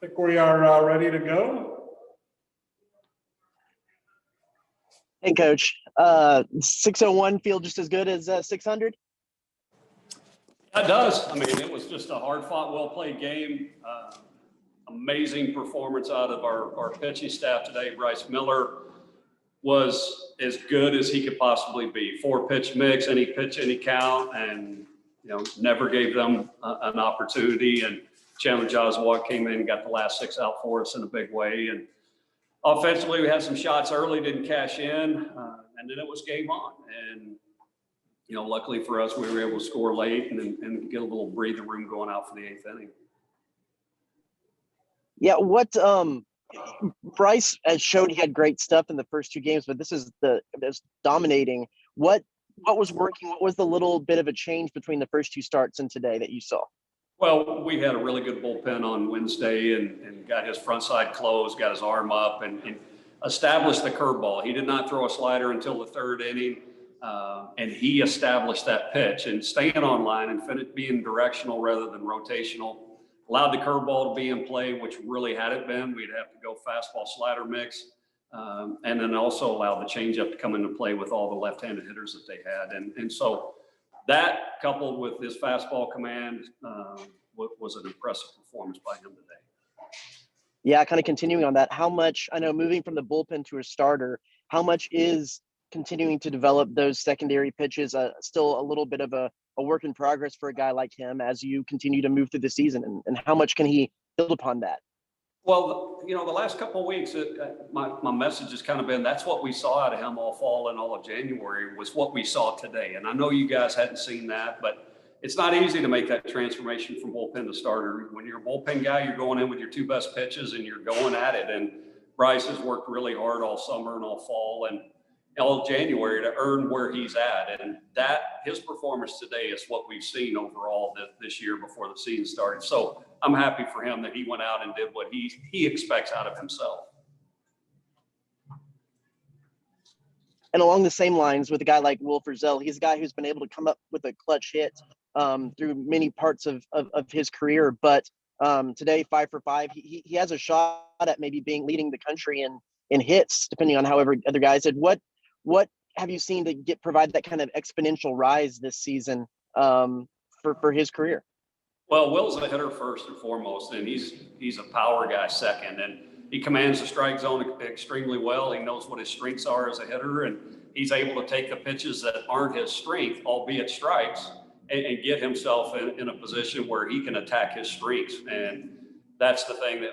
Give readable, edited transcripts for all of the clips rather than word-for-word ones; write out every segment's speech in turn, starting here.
think we are ready to go. Hey, Coach. 601 feel just as good as 600? That does. I mean, it was just a hard-fought, well-played game. Amazing performance out of our pitching staff today. Bryce Miller was as good as he could possibly be. 4-pitch mix, any pitch, any count, and never gave them an opportunity. And Chandler Joswalk came in and got the last 6 out for us in a big way. And offensively, we had some shots early, didn't cash in, and then it was game on. And luckily for us, we were able to score late and get a little breathing room going out for the 8th inning. Yeah, Bryce has shown he had great stuff in the first 2 games, but this is dominating. What was working? What was the little bit of a change between the first 2 starts and today that you saw? Well, we had a really good bullpen on Wednesday and got his front side closed, got his arm up, and established the curveball. He did not throw a slider until the 3rd inning, and he established that pitch. And staying on line and being directional rather than rotational allowed the curveball to be in play, which really hadn't been. We'd have to go fastball slider mix, and then also allowed the changeup to come into play with all the left-handed hitters that they had. And so that, coupled with his fastball command, was an impressive performance by him today. Yeah, kind of continuing on that, how much, I know moving from the bullpen to a starter, how much is continuing to develop those secondary pitches still a little bit of a work in progress for a guy like him as you continue to move through the season, and how much can he build upon that? Well, the last couple of weeks, my message has kind of been, that's what we saw out of him all fall and all of January was what we saw today. And I know you guys hadn't seen that, but it's not easy to make that transformation from bullpen to starter. When you're a bullpen guy, you're going in with your 2 best pitches and you're going at it. And Bryce has worked really hard all summer and all fall and all January to earn where he's at. And his performance today is what we've seen overall this year before the season started. So I'm happy for him that he went out and did what he expects out of himself. And along the same lines with a guy like Will Frizzell, he's a guy who's been able to come up with a clutch hit through many parts of his career. But today, 5 for 5, he has a shot at maybe leading the country in hits, depending on however other guys did. What have you seen to provide that kind of exponential rise this season for his career? Well, Will's a hitter first and foremost, and he's a power guy second, and he commands the strike zone extremely well. He knows what his strengths are as a hitter, and he's able to take the pitches that aren't his strength, albeit strikes, and get himself in a position where he can attack his strengths. And that's the thing that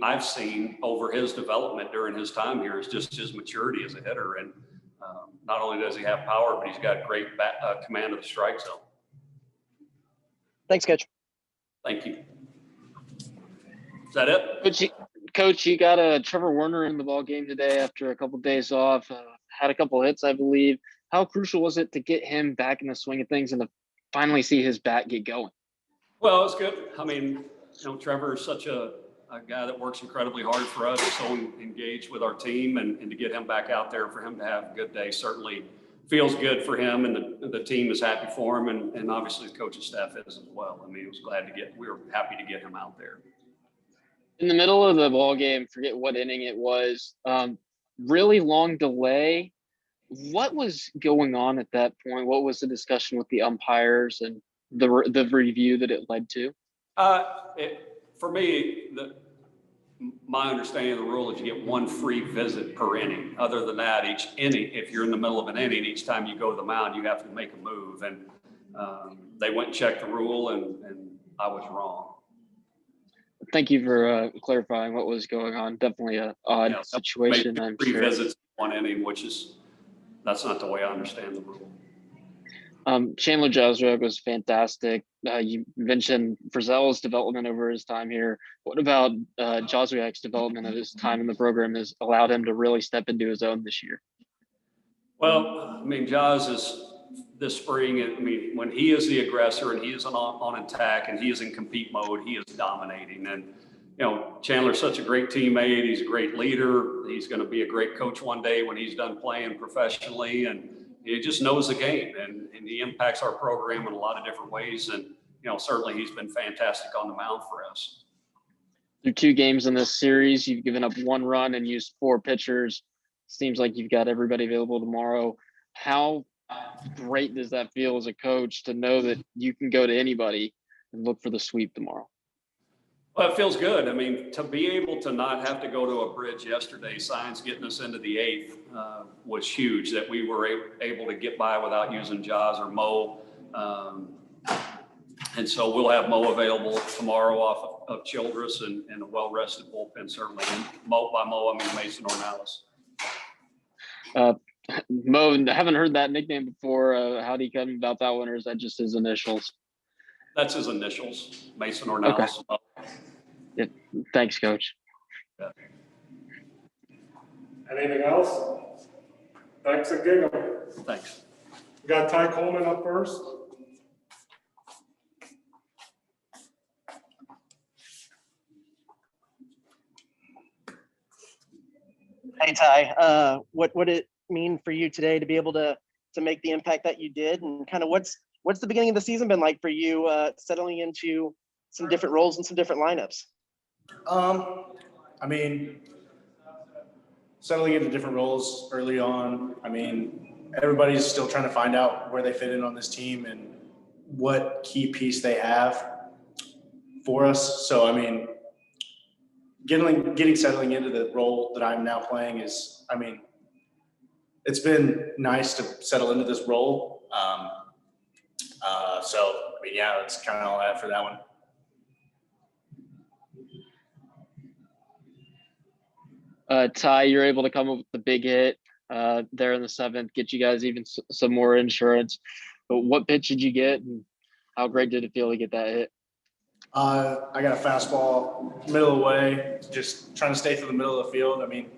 I've seen over his development during his time here is just his maturity as a hitter. And not only does he have power, but he's got great command of the strike zone. Thanks, Coach. Thank you. Is that it? Coach, you got Trevor Warner in the ball game today after a couple of days off. Had a couple of hits, I believe. How crucial was it to get him back in the swing of things and to finally see his bat get going? Well, it's good. I mean, Trevor is such a guy that works incredibly hard for us, so engaged with our team, and to get him back out there for him to have a good day certainly feels good for him, and the team is happy for him, and obviously the coaching staff is as well. I mean, we were happy to get him out there. In the middle of the ball game, forget what inning it was, really long delay. What was going on at that point? What was the discussion with the umpires and the review that it led to? For me, my understanding of the rule is you get 1 free visit per inning. Other than that, each inning, if you're in the middle of an inning, each time you go to the mound, you have to make a move. And they went and checked the rule, and I was wrong. Thank you for clarifying what was going on. Definitely an odd situation, I'm sure. 3 visits, 1 inning, that's not the way I understand the rule. Chandler Joswalk was fantastic. You mentioned Frizzell's development over his time here. What about Joswiak's development of his time in the program has allowed him to really step into his own this year? Well, I mean, Jaws is this spring. I mean, when he is the aggressor and he is on attack and he is in compete mode, he is dominating. And Chandler's such a great teammate. He's a great leader. He's going to be a great coach one day when he's done playing professionally, and he just knows the game, and he impacts our program in a lot of different ways. And certainly he's been fantastic on the mound for us. Through 2 games in this series, you've given up 1 run and used 4 pitchers. Seems like you've got everybody available tomorrow. How great does that feel as a coach to know that you can go to anybody and look for the sweep tomorrow? Well, it feels good. I mean, to be able to not have to go to a bridge yesterday, signs getting us into the 8th was huge, that we were able to get by without using Jaws or Mo. And so we'll have Mo available tomorrow off of Childress and a well-rested bullpen, certainly. And Mo, by Mo, I mean Mason Ornelas. Mo, I haven't heard that nickname before. How do you come about that one, or is that just his initials? That's his initials, Mason Ornelas. Okay. Yeah. Thanks, Coach. Yeah. Anything else? Thanks again. Thanks. We got Ty Coleman up first. Hey Ty, what would it mean for you today to be able to make the impact that you did, and kind of what's the beginning of the season been like for you, settling into some different roles and some different lineups? I mean, settling into different roles early on. I mean, everybody's still trying to find out where they fit in on this team and what key piece they have for us. So, I mean, settling into the role that I'm now playing is, I mean, it's been nice to settle into this role. So, I mean, yeah, that's kind of all I have for that one. Ty, you're able to come up with the big hit there in the 7th, get you guys even some more insurance. But what pitch did you get, and how great did it feel to get that hit? I got a fastball middle of the way, just trying to stay through the middle of the field. I mean,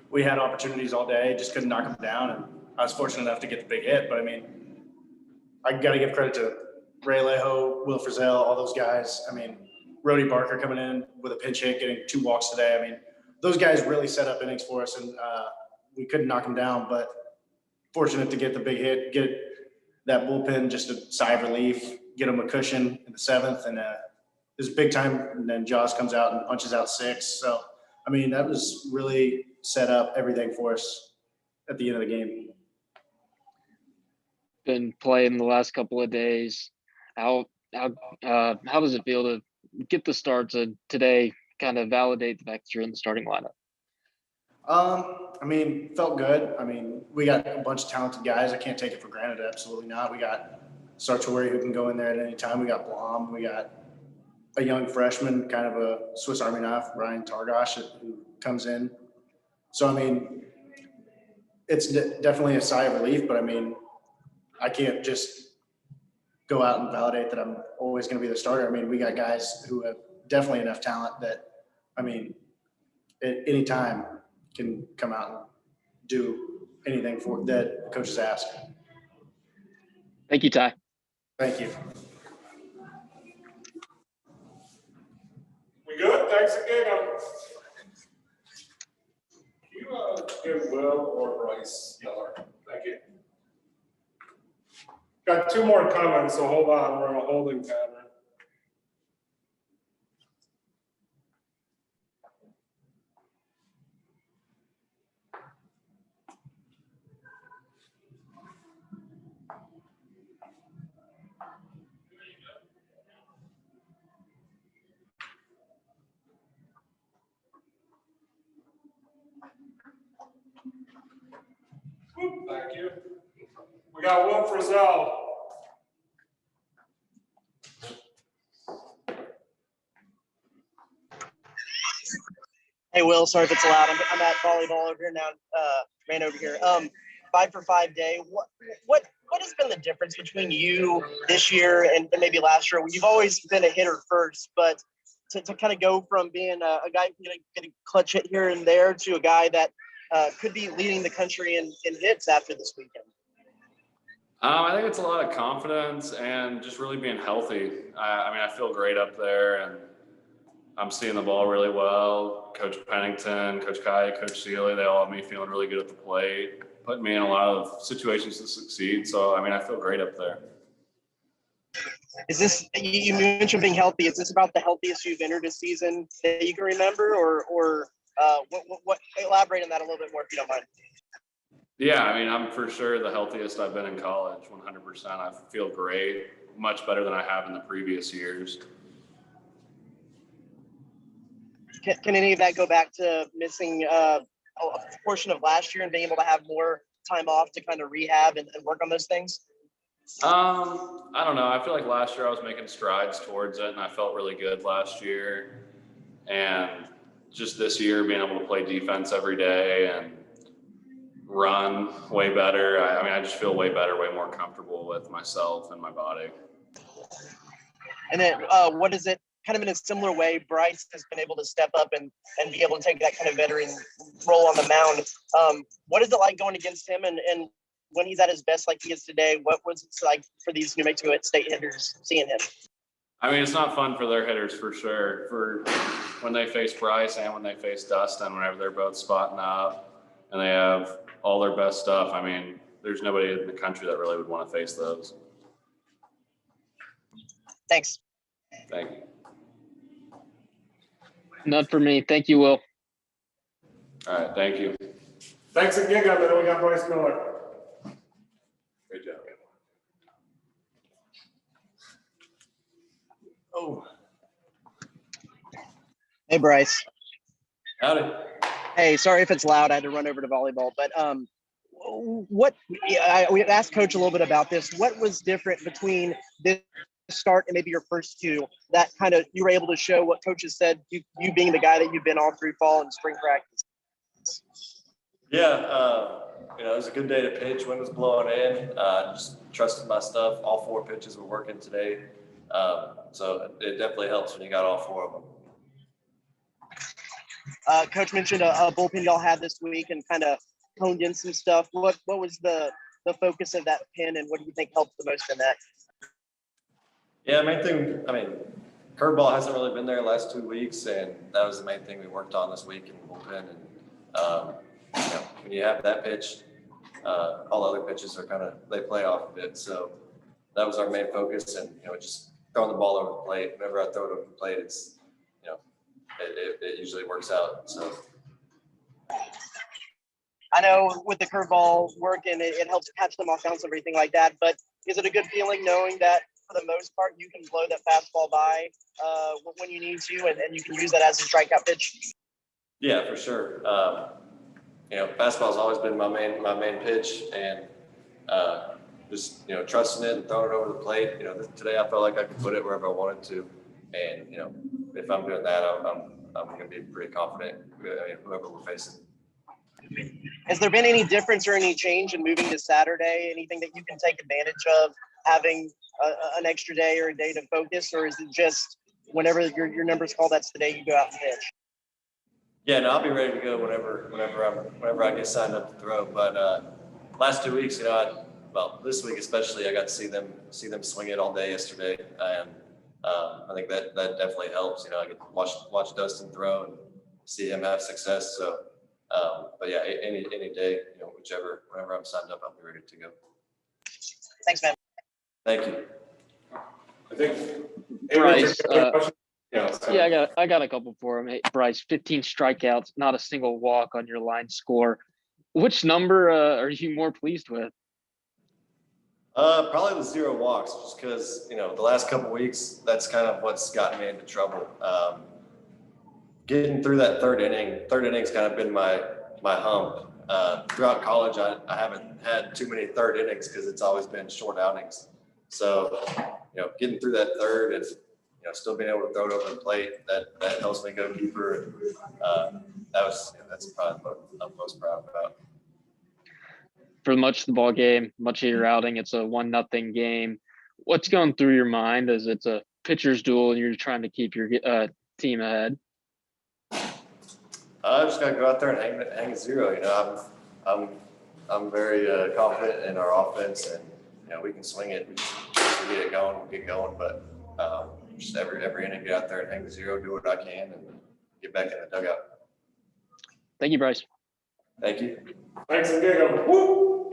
we had opportunities all day, just couldn't knock them down. And I was fortunate enough to get the big hit. But, I mean, I got to give credit to Ray Lejo, Will Frizzell, all those guys. I mean, Rody Barker coming in with a pinch hit, getting 2 walks today. I mean, those guys really set up innings for us, and we couldn't knock them down. But fortunate to get the big hit, get that bullpen just a sigh of relief, get them a cushion in the 7th, and it was big time. And then Jaws comes out and punches out 6. So, I mean, that was really set up everything for us at the end of the game. Been playing the last couple of days. How does it feel to get the start to today, kind of validate the fact that you're in the starting lineup? I mean, felt good. I mean, we got a bunch of talented guys. I can't take it for granted. Absolutely not. We got Sartori who can go in there at any time. We got Blom. We got a young freshman, kind of a Swiss Army knife, Ryan Targosh, who comes in. So, I mean, it's definitely a sigh of relief, but I mean, I can't just go out and validate that I'm always going to be the starter. I mean, we got guys who have definitely enough talent that, I mean, at any time can come out and do anything for that coaches ask. Thank you, Ty. Thank you. We good? Thanks again. Can you give Will or Bryce Miller? Thank you. Got 2 more comments, so hold on. We're in a holding pattern. Thank you. We got Will Frizzell. Hey Will, sorry if it's loud. I'm at volleyball over here now. Ran over here. 5 for 5 day. What has been the difference between you this year and maybe last year? You've always been a hitter first, but to kind of go from being a guy getting clutch hit here and there to a guy that could be leading the country in hits after this weekend. I think it's a lot of confidence and just really being healthy. I mean, I feel great up there, and I'm seeing the ball really well. Coach Pennington, Coach Kai, Coach Seeley, they all have me feeling really good at the plate, putting me in a lot of situations to succeed. So, I mean, I feel great up there. Is this, you mentioned being healthy, is this about the healthiest you've entered a season that you can remember, or what, elaborate on that a little bit more if you don't mind? Yeah, I mean, I'm for sure the healthiest I've been in college, 100%. I feel great, much better than I have in the previous years. Can any of that go back to missing a portion of last year and being able to have more time off to kind of rehab and work on those things? I don't know. I feel like last year I was making strides towards it, and I felt really good last year. And just this year, being able to play defense every day and run way better. I mean, I just feel way better, way more comfortable with myself and my body. And then what is it, kind of in a similar way, Bryce has been able to step up and be able to take that kind of veteran role on the mound. What is it like going against him, and when he's at his best like he is today, what was it like for these New Mexico State hitters seeing him? I mean, it's not fun for their hitters for sure. For when they face Bryce and when they face Dustin, whenever they're both spotting up and they have all their best stuff, I mean, there's nobody in the country that really would want to face those. Thanks. Thank you. None for me. Thank you, Will. All right, thank you. Thanks again, guys. We got Bryce Miller. Great job. Oh. Hey, Bryce. Howdy. Hey, sorry if it's loud. I had to run over to volleyball, but we asked Coach a little bit about this. What was different between this start and maybe your first two that kind of you were able to show what coaches said, you being the guy that you've been all through fall and spring practice? Yeah, it was a good day to pitch. Wind was blowing in. Just trusted my stuff. All 4 pitches were working today. So it definitely helps when you got all 4 of them. Coach mentioned a bullpen y'all had this week and kind of honed in some stuff. What was the focus of that pen, and what do you think helped the most in that? Yeah, main thing, I mean, curveball hasn't really been there the last 2 weeks, and that was the main thing we worked on this week in the bullpen. And, when you have that pitch, all other pitches are they play off of it. So that was our main focus, and, just throwing the ball over the plate. Whenever I throw it over the plate, it's, it usually works out. So. I know with the curveball working, it helps catch them off bounce and everything like that, but is it a good feeling knowing that for the most part, you can blow that fastball by when you need to, and you can use that as a strikeout pitch? Yeah, for sure. Fastball's always been my main pitch, and just trusting it and throwing it over the plate. Today I felt like I could put it wherever I wanted to, and if I'm doing that, I'm going to be pretty confident. Whoever we're facing. Has there been any difference or any change in moving to Saturday? Anything that you can take advantage of having an extra day or a day to focus, or is it just whenever your number's called, that's the day you go out and pitch? Yeah, no, I'll be ready to go whenever I get signed up to throw. But last 2 weeks, this week especially, I got to see them swing it all day yesterday, and I think that definitely helps. I get to watch Dustin throw and see him have success. So, but yeah, any day, whenever I'm signed up, I'll be ready to go. Thanks, man. Thank you. I think. Bryce, Yeah, I got a couple for him. Hey, Bryce, 15 strikeouts, not a single walk on your line score. Which number are you more pleased with? Probably the 0 walks, just because, the last couple of weeks, that's kind of what's gotten me into trouble. Getting through that third inning's kind of been my hump. Throughout college, I haven't had too many third innings because it's always been short outings. So, getting through that third and, still being able to throw it over the plate, that helps me go deeper. That's probably what I'm most proud about. For much of the ball game, much of your outing, it's a 1-0 game. What's going through your mind as it's a pitcher's duel and you're trying to keep your team ahead? I just got to go out there and hang a 0. I'm very confident in our offense, and we can swing it. We just get it going, we'll get going. But just every inning, get out there and hang the 0, do what I can, and get back in the dugout. Thank you, Bryce. Thank you. Thanks again. Woo!